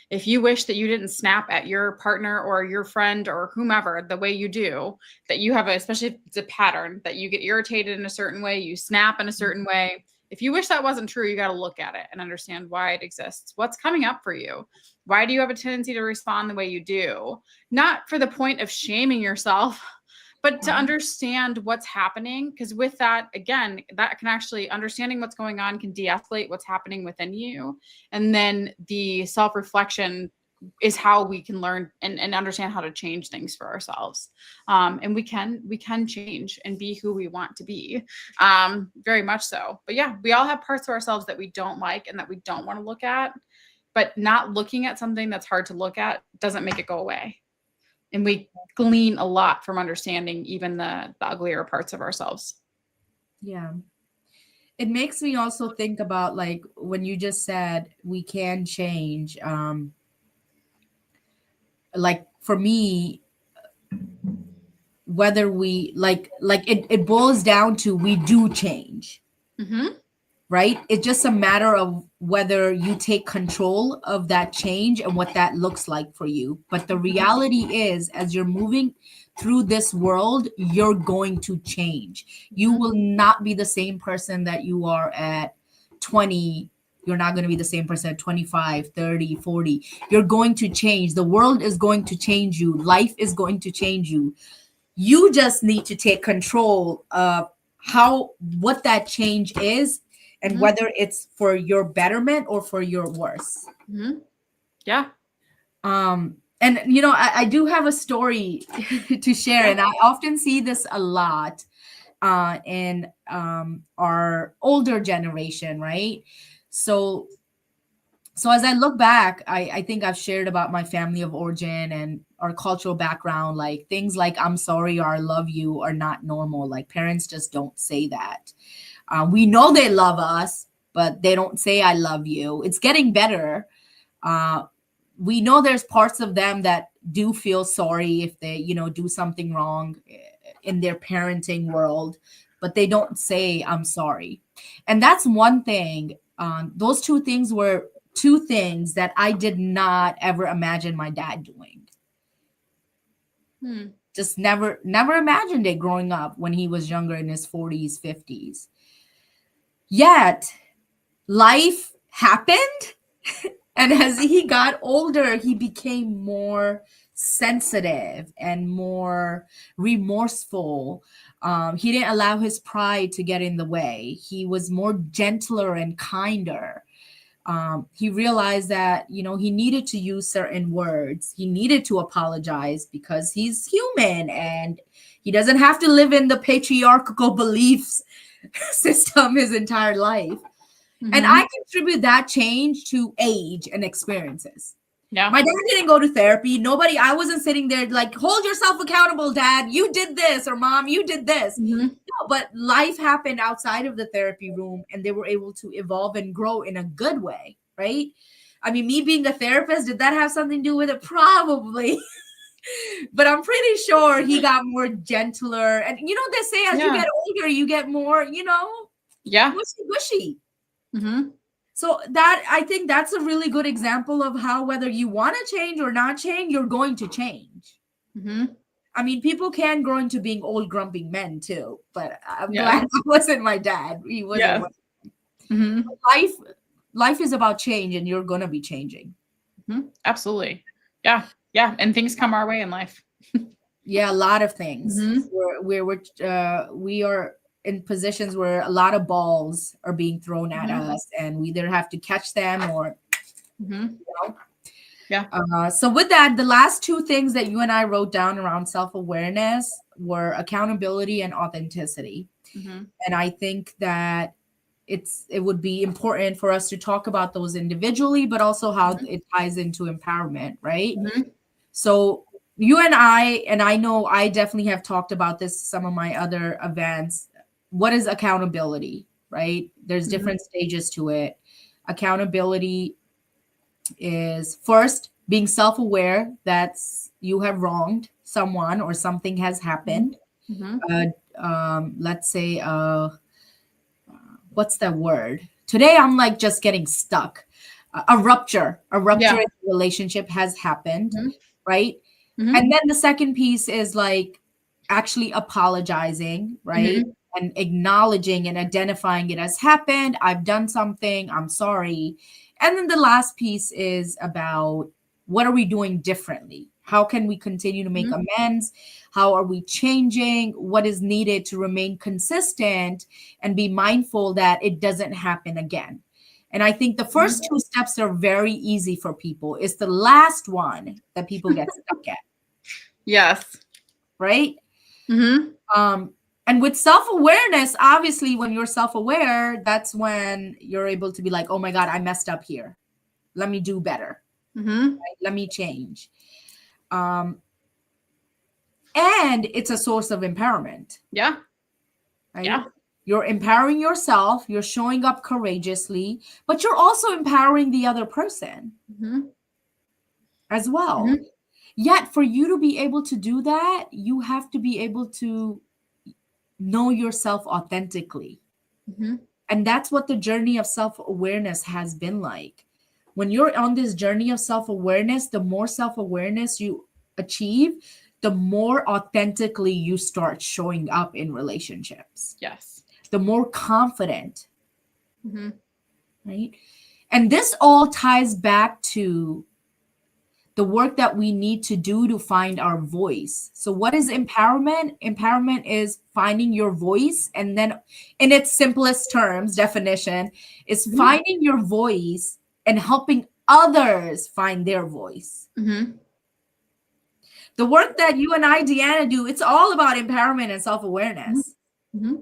If you wish that you didn't snap at your partner or your friend or whomever the way you do, that you have especially if it's a pattern that you get irritated in a certain way, you snap in a certain way. If you wish that wasn't true, you got to look at it and understand why it exists. What's coming up for you? Why do you have a tendency to respond the way you do? Not for the point of shaming yourself, but to understand what's happening. Because with that, again, that can actually understanding what's going on can de-escalate what's happening within you. And then the self-reflection is how we can learn and understand how to change things for ourselves. And we can change and be who we want to be. Very much so. But yeah, we all have parts of ourselves that we don't like and that we don't want to look at. but not looking at something that's hard to look at doesn't make it go away. And we glean a lot from understanding even the uglier parts of ourselves. Yeah. It makes me also think about like when you just said we can change. Like for me, whether we it boils down to we do change, right? It's just a matter of whether you take control of that change and what that looks like for you. But the reality is, as you're moving through this world, you're going to change. You will not be the same person that you are at 20. You're not going to be the same person at 25, 30, 40. You're going to change. The world is going to change you. Life is going to change you. You just need to take control of what that change is and whether it's for your betterment or for your worse. Yeah. And you know, I do have a story to share, and I often see this a lot in our older generation, right? So as I look back, I think I've shared about my family of origin and our cultural background, like things like I'm sorry or I love you are not normal. Like parents just don't say that. We know they love us, but they don't say I love you. It's getting better. We know there's parts of them that do feel sorry if they, you know, do something wrong in their parenting world, but they don't say I'm sorry. And that's one thing. Those two things were two things that I did not ever imagine my dad doing. Just never imagined it growing up when he was younger in his 40s, 50s. Yet life happened. And as he got older, he became more sensitive and more remorseful. He didn't allow his pride to get in the way. He was more gentler and kinder. He realized that, you know, he needed to use certain words. He needed to apologize because he's human and he doesn't have to live in the patriarchal beliefs system his entire life. And I contribute that change to age and experiences. Yeah. My dad didn't go to therapy. I wasn't sitting there like, hold yourself accountable, Dad. You did this, or Mom, you did this. No, but life happened outside of the therapy room and they were able to evolve and grow in a good way, right? I mean, me being a therapist, did that have something to do with it? Probably. But I'm pretty sure he got more gentler. And you know, they say as you get older, you get more, you know, wishy-washy. So that, I think that's a really good example of how whether you want to change or not change, you're going to change. I mean, people can grow into being old grumpy men too, but I'm glad it wasn't my dad. He wasn't. Life is about change, and you're going to be changing. Absolutely. Yeah. And things come our way in life. Yeah, a lot of things. We are in positions where a lot of balls are being thrown at us, and we either have to catch them or, you know. So with that, the last two things that you and I wrote down around self-awareness were accountability and authenticity. And I think that it would be important for us to talk about those individually, but also how it ties into empowerment, right? So you and I know I definitely have talked about this some of my other events. What is accountability, right? There's different stages to it. Accountability is first being self-aware that you have wronged someone or something has happened. Let's say, what's that word? Today I'm like just getting stuck. A rupture in the relationship has happened, right? And then the second piece is like actually apologizing, right? And acknowledging and identifying it as happened. I've done something. I'm sorry. And then the last piece is about what are we doing differently? How can we continue to make amends? How are we changing? What is needed to remain consistent and be mindful that it doesn't happen again? And I think the first two steps are very easy for people. It's the last one that people get stuck at. Yes. Right? And with self-awareness, obviously, when you're self-aware, that's when you're able to be like, oh my God, I messed up here. let me do better. Mm-hmm. Right? Let me change. And it's a source of empowerment. Yeah. Right? Yeah. You're empowering yourself, you're showing up courageously, but you're also empowering the other person Mm-hmm. as well. Mm-hmm. Yet for you to be able to do that, you have to be able to know yourself authentically. Mm-hmm. And that's what the journey of self-awareness has been like. When you're on this journey of self-awareness, the more self-awareness you achieve, the more authentically you start showing up in relationships. Yes. The more confident, Mm-hmm. right? And this all ties back to the work that we need to do to find our voice. So, what is empowerment? Empowerment is finding your voice. And then, in its simplest terms, definition is Mhm. finding your voice and helping others find their voice. Mm-hmm. The work that you and I, Deanna, do, it's all about empowerment and self awareness. Mm-hmm.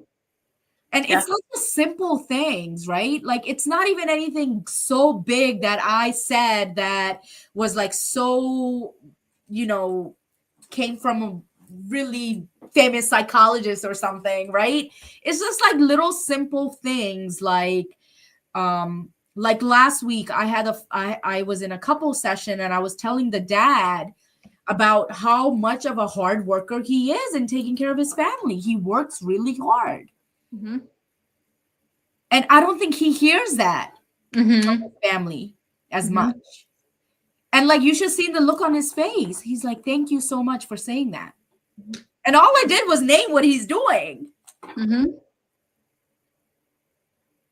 And Yeah. it's like the simple things, right? Like it's not even anything so big that I said that was like so, came from a really famous psychologist or something, right? It's just like little simple things like last week I was in a couple session and I was telling the dad about how much of a hard worker he is in taking care of his family. He works really hard. Mm-hmm. And I don't think he hears that Mm-hmm. from his family as Mhm. much. And like you should see the look on his face. He's like, thank you so much for saying that. And all I did was name what he's doing. Mm-hmm.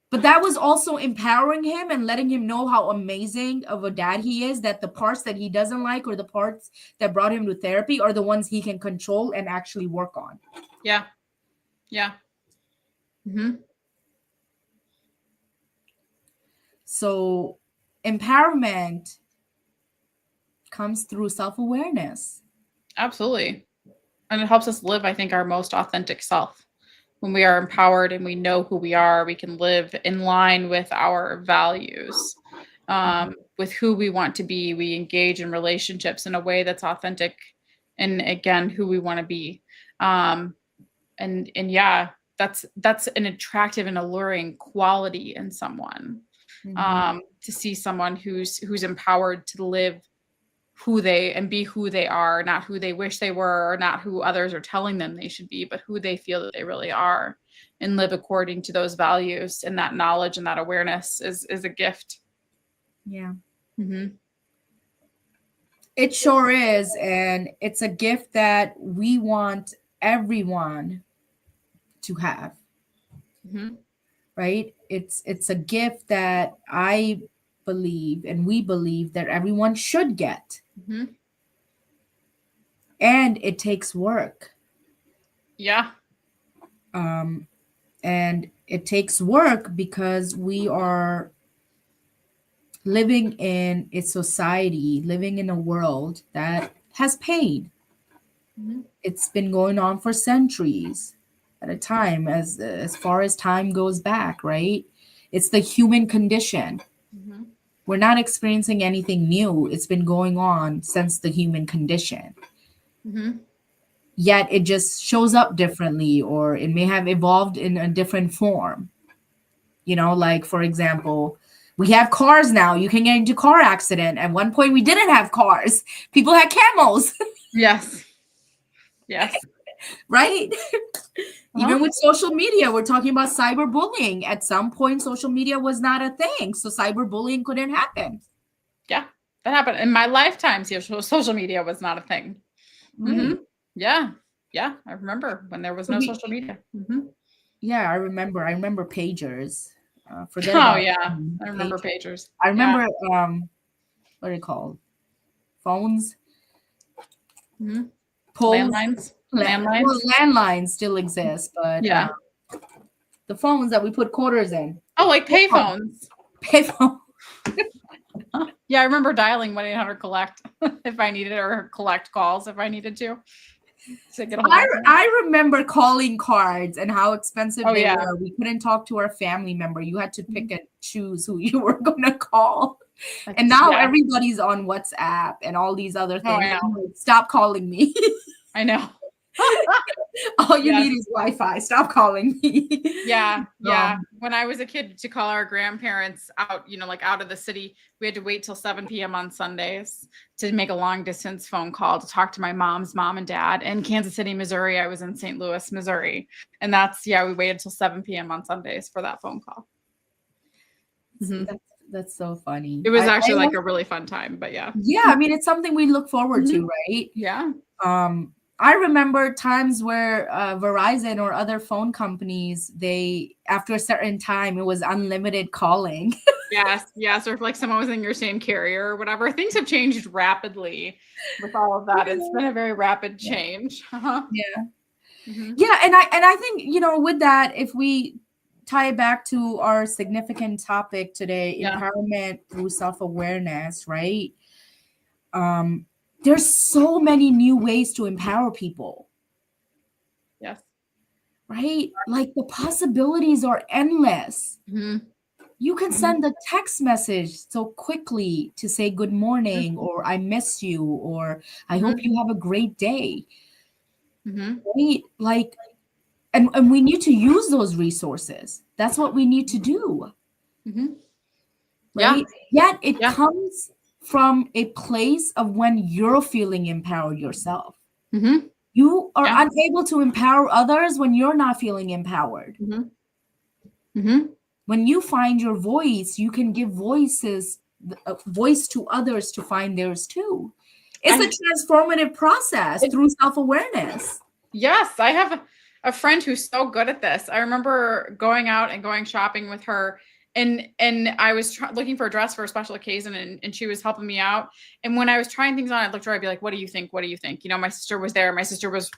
But that was also empowering him and letting him know how amazing of a dad he is, that the parts that he doesn't like or the parts that brought him to therapy are the ones he can control and actually work on. Yeah. Yeah. Mm-hmm. So empowerment comes through self-awareness. Absolutely. And it helps us live, I think, our most authentic self. When we are empowered and we know who we are, we can live in line with our values, with who we want to be. We engage in relationships in a way that's authentic and, again, who we want to be. And yeah, that's an attractive and alluring quality in someone. To see someone who's empowered to live and be who they are, not who they wish they were, or not who others are telling them they should be, but who they feel that they really are, and live according to those values. And that knowledge and that awareness is a gift. Yeah. Mm-hmm. It sure is. And it's a gift that we want everyone to have. Mm-hmm. Right? It's a gift that I believe and we believe that everyone should get. Mm-hmm. And it takes work. Yeah. And it takes work because we are living in a society, living in a world that has pain. Mm-hmm. It's been going on for centuries at a time, as far as time goes back, right? It's the human condition. Mm-hmm. We're not experiencing anything new. It's been going on since the human condition. Mm-hmm. Yet it just shows up differently, or it may have evolved in a different form. Like, for example, we have cars now. You can get into car accident. At one point, we didn't have cars. People had camels. Yes. Yes. Right? Uh-huh. Even with social media, we're talking about cyberbullying. At some point, social media was not a thing. So cyberbullying couldn't happen. Yeah. That happened in my lifetime. Social media was not a thing. Right. Mm-hmm. Yeah. Yeah. I remember when there was no social media. Mm-hmm. Yeah, I remember pagers. Forget Oh about yeah. I remember pagers. I remember what are they called? Phones? Mm-hmm. Poles? Landlines. Landlines. Well, landlines still exist, but Yeah. the phones that we put quarters in. Oh, like payphones. Payphone. Yeah, I remember dialing 1-800-COLLECT if I needed, or collect calls if I needed to get a hold of them. I remember calling cards and how expensive they yeah. were. We couldn't talk to our family member. You had to pick and choose who you were going to call. And now Yeah. everybody's on WhatsApp and all these other Oh, things. I I'm know. like, stop calling me. I know. All you Yes. need is Wi-Fi. Stop calling me. Yeah, yeah. Um, When I was a kid, to call our grandparents out, like out of the city, we had to wait till 7 p.m. on Sundays to make a long distance phone call to talk to my mom's mom and dad in Kansas City, Missouri. I was in St. Louis, Missouri. And we waited till 7 p.m. on Sundays for that phone call. Mhm. that's so funny. It was I actually like love- a really fun time, but yeah. yeah, I mean, it's something we look forward to, Mhm. right? Yeah. I remember times where Verizon or other phone companies, they after a certain time, it was unlimited calling. Yes, yes. Or if like someone was in your same carrier or whatever. Things have changed rapidly with all of that. It's been a very rapid change. Uh-huh. Yeah. Mhm. Yeah, and I think, with that, if we tie it back to our significant topic today, Yeah. empowerment through self-awareness, right? There's so many new ways to empower people, Yes. right? Like the possibilities are endless. Mhm. You can send a text message so quickly to say good morning, or I miss you, or I hope you have a great day, Mhm. right? Like, and we need to use those resources. That's what we need to do, Mhm. Yeah. right? Yet it Yeah. comes from a place of when you're feeling empowered yourself. Mhm. You are Yeah. unable to empower others when you're not feeling empowered. Mhm. Mhm. When you find your voice, you can give voice to others to find theirs too. It's a transformative process through self-awareness. Yes, I have a friend who's so good at this. I remember going out and going shopping with her, and I was looking for a dress for a special occasion, and she was helping me out. And when I was trying things on, I looked at her, I'd be like, "What do you think? What do you think?" My sister was there. My sister was,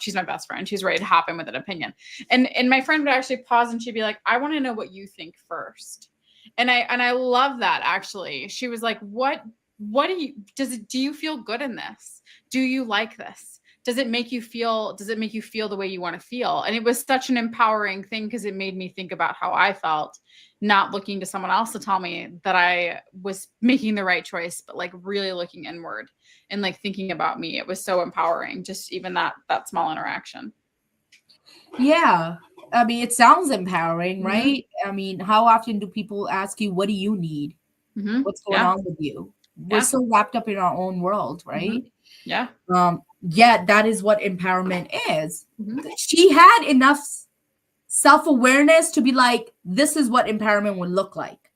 she's my best friend. She's ready to hop in with an opinion. And my friend would actually pause and she'd be like, "I want to know what you think first." And I love that actually. She was like, "What do you feel good in this? Do you like this? Does it make you feel the way you want to feel?" And it was such an empowering thing because it made me think about how I felt, not looking to someone else to tell me that I was making the right choice, but like really looking inward and like thinking about me. It was so empowering, just even that small interaction. Yeah. I mean, it sounds empowering, Mhm. right? I mean, how often do people ask you, what do you need? Mhm. What's going Yeah. on with you? We're Yeah. so wrapped up in our own world, right? Yeah. Yet that is what empowerment is. Mhm. She had enough self-awareness to be like, this is what empowerment would look like.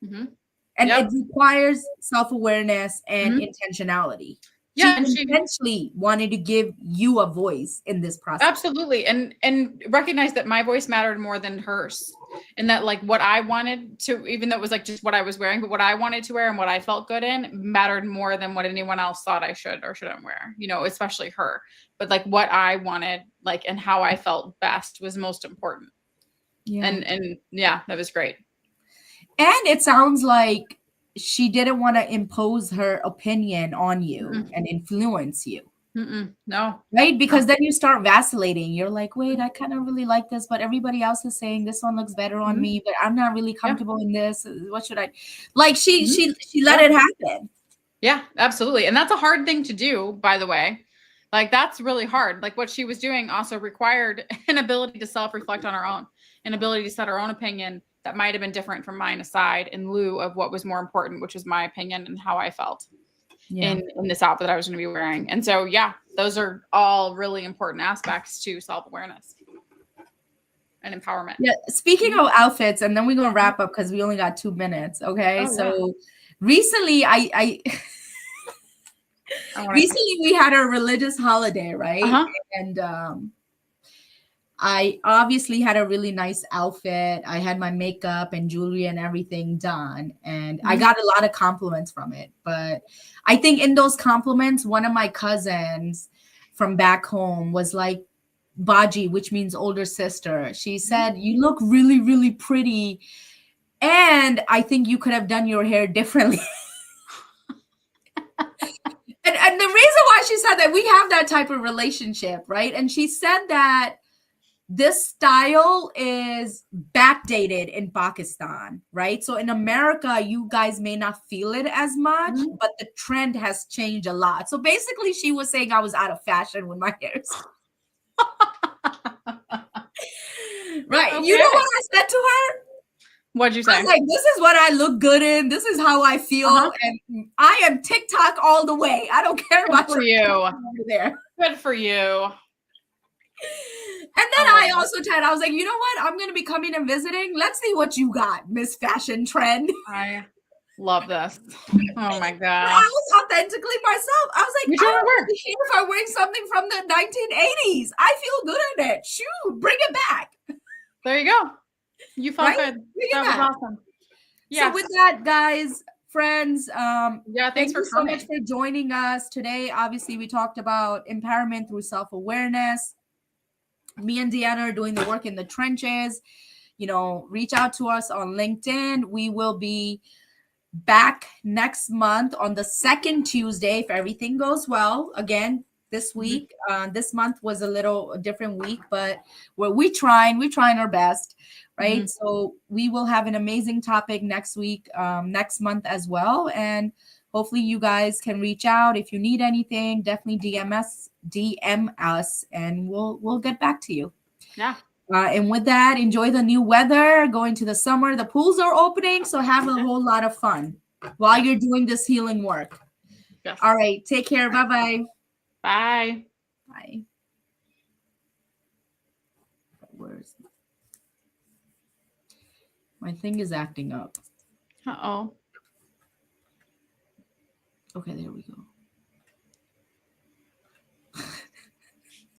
Mhm. And Yep. it requires self-awareness and Mhm. intentionality. Yeah, She and she intentionally wanted to give you a voice in this process. absolutely, and recognize that my voice mattered more than hers, and that like what I wanted to, even though it was like just what I was wearing, but what I wanted to wear and what I felt good in mattered more than what anyone else thought I should or shouldn't wear, especially her. But like what I wanted, like, and how I felt best was most important. Yeah. And yeah, that was great. And it sounds like she didn't want to impose her opinion on you and influence you. No. Right? Because then you start vacillating. You're like, wait, I kind of really like this, but everybody else is saying this one looks better on me, but I'm not really comfortable in this. What should I like? She let it happen. Yeah, absolutely. And that's a hard thing to do, by the way. Like that's really hard. Like what she was doing also required an ability to self-reflect on her own, an ability to set her own opinion that might have been different from mine aside in lieu of what was more important, which was my opinion and how I felt in this outfit that I was going to be wearing. And so, yeah, those are all really important aspects to self-awareness and empowerment. Yeah. Speaking of outfits, and then we're going to wrap up because we only got 2 minutes. Okay. Oh, so recently recently we had a religious holiday, right? Uh-huh. And I obviously had a really nice outfit. I had my makeup and jewelry and everything done, and I got a lot of compliments from it. But I think in those compliments, one of my cousins from back home was like, Baji, which means older sister. She said, "You look really, really pretty. And I think you could have done your hair differently." And the reason why she said that, we have that type of relationship, right? And she said that this style is backdated in Pakistan, right? So in America, you guys may not feel it as much, but the trend has changed a lot. So basically, she was saying I was out of fashion with my hair. Right. Okay. You know what I said to her? What'd you I say? was like, this is what I look good in. This is how I feel. And I am TikTok all the way. I don't care about for you. over there. Good for you. And then I also told, I was like, you know what? I'm going to be coming and visiting. Let's see what you got, Miss Fashion Trend. I love this. Oh my I gosh. was authentically myself. I was like, I don't really care if I'm wearing something from the 1980s. I feel good in it. Shoot, bring it back. There you go. You felt Right? good. Bring it That was back. awesome. So with that, guys, friends, yeah, thank thanks for you so coming. much for joining us today. Obviously, we talked about empowerment through self-awareness. Me and Deanna are doing the work in the trenches. You know, reach out to us on LinkedIn. We will be back next month on the second Tuesday if everything goes well. Again, this week, this month was a little different week, but we're trying our best, right? So we will have an amazing topic next week, next month as well, and hopefully you guys can reach out if you need anything. Definitely DM us, and we'll get back to you. Yeah. And with that, enjoy the new weather. Going to the summer, the pools are opening, so have a whole lot of fun while you're doing this healing work. Yes. All right, take care. Bye-bye. Bye. Bye. Where's my thing is acting up? Uh-oh. Okay, there we go.